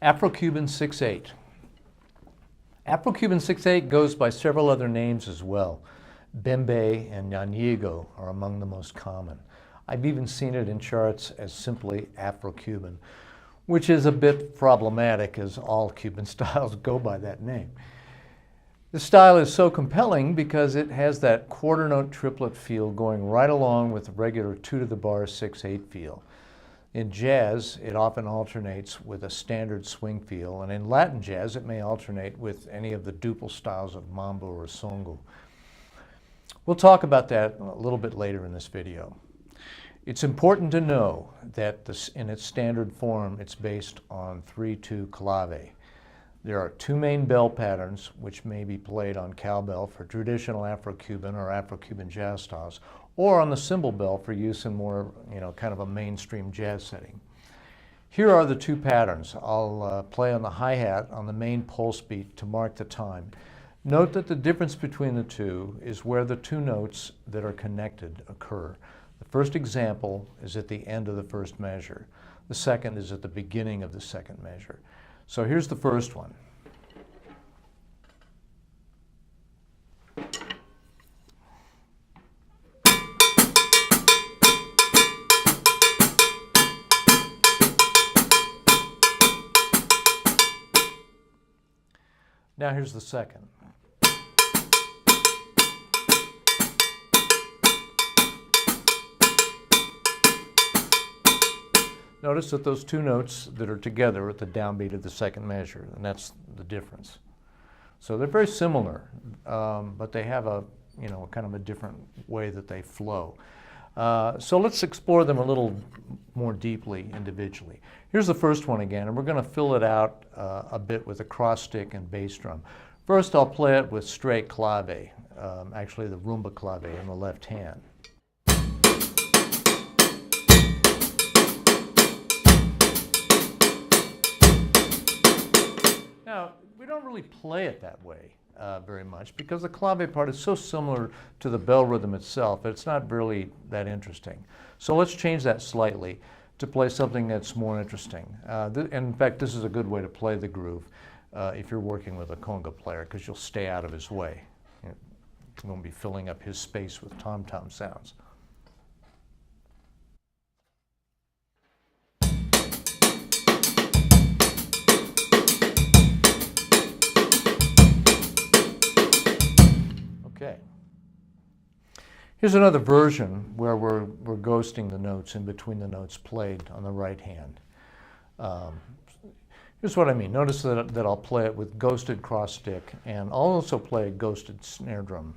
Afro Cuban 6/8. Afro Cuban 6/8 goes by several other names as well. Bembe and Ñáñigo are among the most common. I've even seen it in charts as simply Afro Cuban, which is a bit problematic as all Cuban styles go by that name. The style is so compelling because it has that quarter note triplet feel going right along with the regular 2 to the bar 6/8 feel. In jazz, it often alternates with a standard swing feel, and in Latin jazz, it may alternate with any of the duple styles of mambo or Songho. We'll talk about that a little bit later in this video. It's important to know that in its standard form, it's based on 3/2 clave. There are 2 main bell patterns which may be played on cowbell for traditional Afro-Cuban or Afro-Cuban jazz styles, or on the cymbal bell for use in more, kind of a mainstream jazz setting. Here are the 2 patterns. I'll play on the hi-hat on the main pulse beat to mark the time. Note that the difference between the 2 is where the 2 notes that are connected occur. The first example is at the end of the first measure. The second is at the beginning of the second measure. So here's the first one. Now here's the second. Notice that those 2 notes that are together are at the downbeat of the second measure, and that's the difference. So they're very similar, but they have a, kind of a different way that they flow. So let's explore them a little more deeply individually. Here's the first one again, and we're going to fill it out a bit with a cross stick and bass drum. First, I'll play it with straight clave, actually the rumba clave in the left hand. Now, we don't really play it that way very much because the clave part is so similar to the bell rhythm itself that it's not really that interesting. So let's change that slightly to play something that's more interesting. In fact, this is a good way to play the groove if you're working with a conga player because you'll stay out of his way. You won't be filling up his space with tom-tom sounds. Okay. Here's another version where we're ghosting the notes in between the notes played on the right hand. Here's what I mean. Notice that I'll play it with ghosted cross stick, and I'll also play a ghosted snare drum.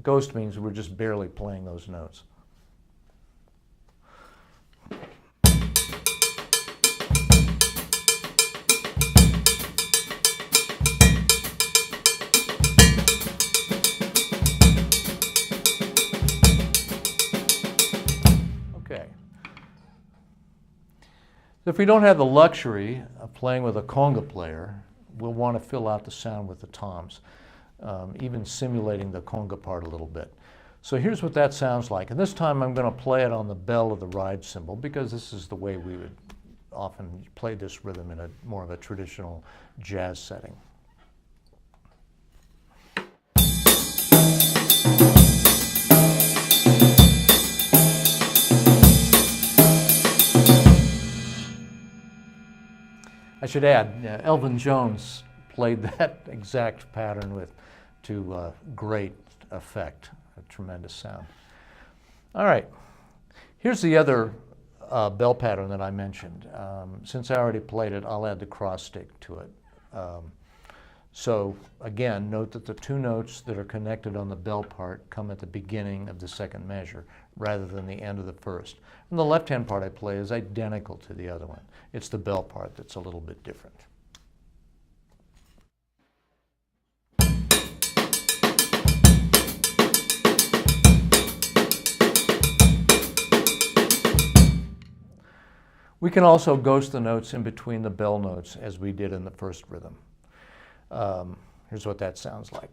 Ghost means we're just barely playing those notes. If we don't have the luxury of playing with a conga player, we'll want to fill out the sound with the toms, even simulating the conga part a little bit. So here's what that sounds like. And this time I'm going to play it on the bell of the ride cymbal because this is the way we would often play this rhythm in more of a traditional jazz setting. I should add, Elvin Jones played that exact pattern to great effect, a tremendous sound. All right, here's the other bell pattern that I mentioned. Since I already played it, I'll add the cross stick to it. So again, note that the 2 notes that are connected on the bell part come at the beginning of the second measure rather than the end of the first. And the left-hand part I play is identical to the other one. It's the bell part that's a little bit different. We can also ghost the notes in between the bell notes as we did in the first rhythm. Here's what that sounds like.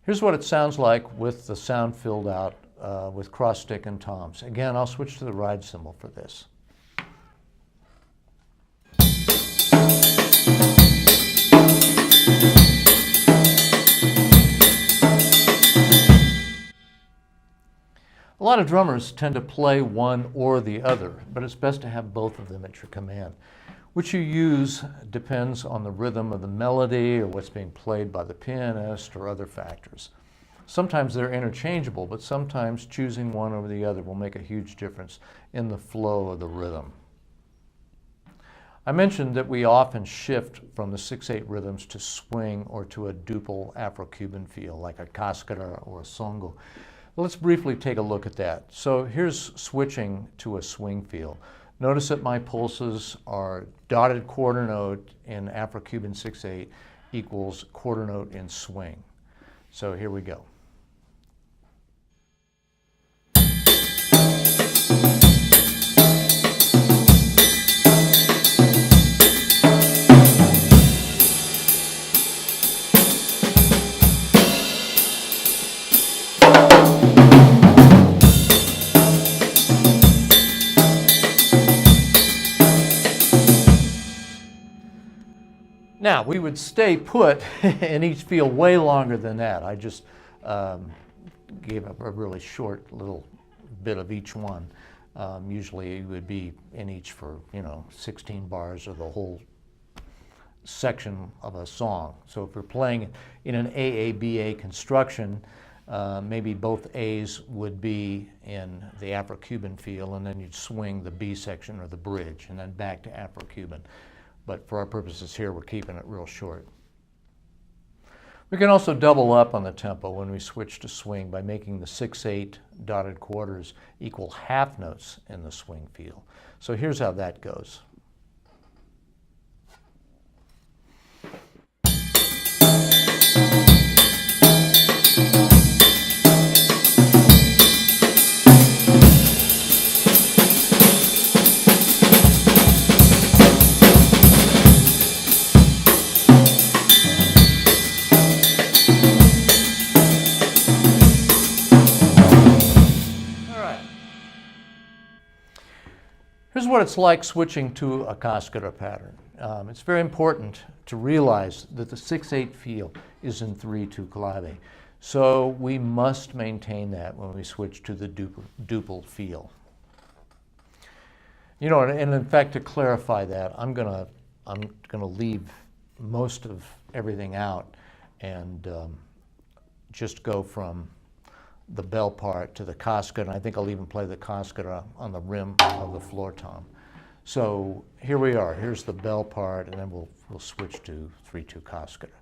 Here's what it sounds like with the sound filled out with cross stick and toms. Again, I'll switch to the ride cymbal for this. A lot of drummers tend to play one or the other, but it's best to have both of them at your command. Which you use depends on the rhythm of the melody or what's being played by the pianist or other factors. Sometimes they're interchangeable, but sometimes choosing one over the other will make a huge difference in the flow of the rhythm. I mentioned that we often shift from the 6/8 rhythms to swing or to a duple Afro Cuban feel, like a cascara or a Songho. Let's briefly take a look at that. So here's switching to a swing feel. Notice that my pulses are dotted quarter note in Afro Cuban 6/8 equals quarter note in swing. So here we go. Now, we would stay put in each feel way longer than that. I just gave up a really short little bit of each one. Usually it would be in each for, 16 bars or the whole section of a song. So if we're playing in an AABA construction, maybe both A's would be in the Afro-Cuban feel, and then you'd swing the B section or the bridge, and then back to Afro-Cuban. But for our purposes here, we're keeping it real short. We can also double up on the tempo when we switch to swing by making the 6/8 dotted quarters equal half notes in the swing feel. So here's how that goes. Here's what it's like switching to a cascara pattern. It's very important to realize that the 6/8 feel is in 3/2 clave. So we must maintain that when we switch to the duple feel. And in fact, to clarify that, I'm gonna leave most of everything out and just go from the bell part to the cascara, and I think I'll even play the cascara on the rim of the floor tom. So here we are. Here's the bell part, and then we'll switch to 3/2 cascara.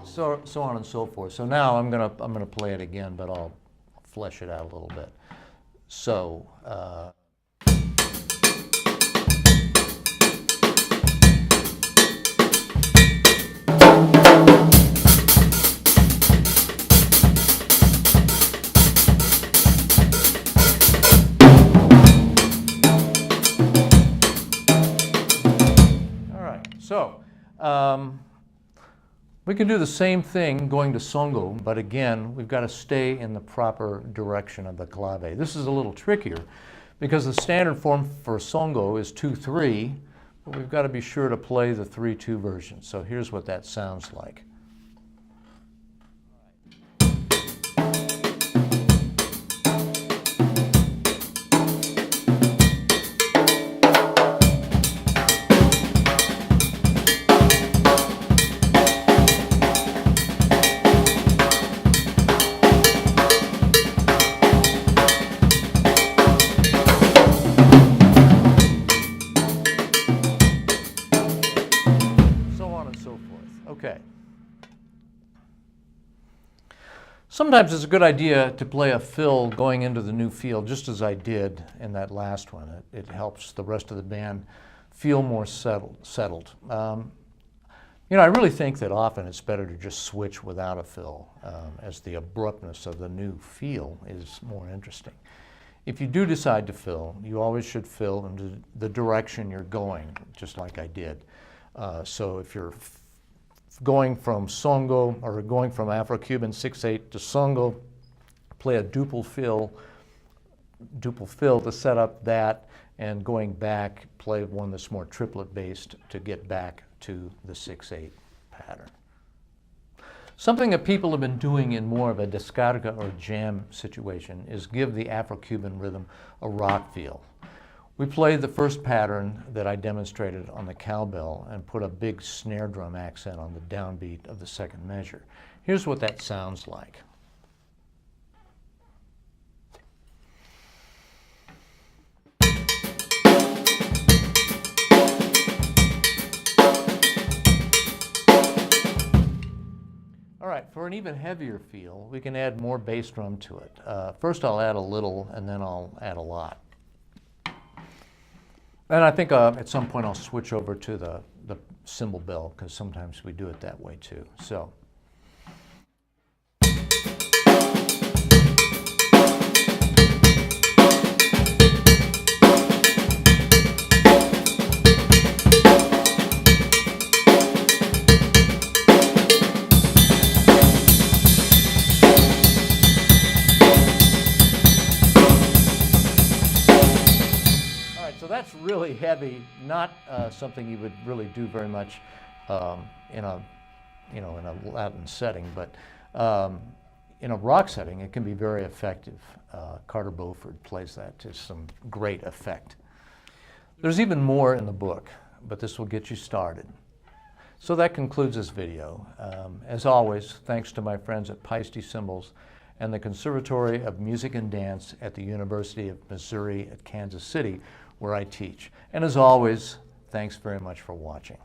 So on and so forth. So now I'm gonna play it again, but I'll flesh it out a little bit. So, all right, so we can do the same thing going to Songho, but again, we've got to stay in the proper direction of the clave. This is a little trickier because the standard form for Songho is 2/3, but we've got to be sure to play the 3/2 version. So here's what that sounds like. Okay. Sometimes it's a good idea to play a fill going into the new feel, just as I did in that last one. It helps the rest of the band feel more settled. You know, I really think that often it's better to just switch without a fill, as the abruptness of the new feel is more interesting. If you do decide to fill, you always should fill into the direction you're going, just like I did. So if you're going from Songho, or going from Afro Cuban 6/8 to Songho, play a duple fill to set up that, and going back, play one that's more triplet based to get back to the 6/8 pattern. Something that people have been doing in more of a descarga or jam situation is give the Afro-Cuban rhythm a rock feel. We played the first pattern that I demonstrated on the cowbell and put a big snare drum accent on the downbeat of the second measure. Here's what that sounds like. All right, for an even heavier feel, we can add more bass drum to it. First I'll add a little, and then I'll add a lot. And I think at some point I'll switch over to the cymbal bell, because sometimes we do it that way too. So. So that's really heavy, not something you would really do very much in a Latin setting, but in a rock setting, it can be very effective. Carter Beauford plays that to some great effect. There's even more in the book, but this will get you started. So that concludes this video. As always, thanks to my friends at Paiste Cymbals and the Conservatory of Music and Dance at the University of Missouri at Kansas City, where I teach. And as always, thanks very much for watching.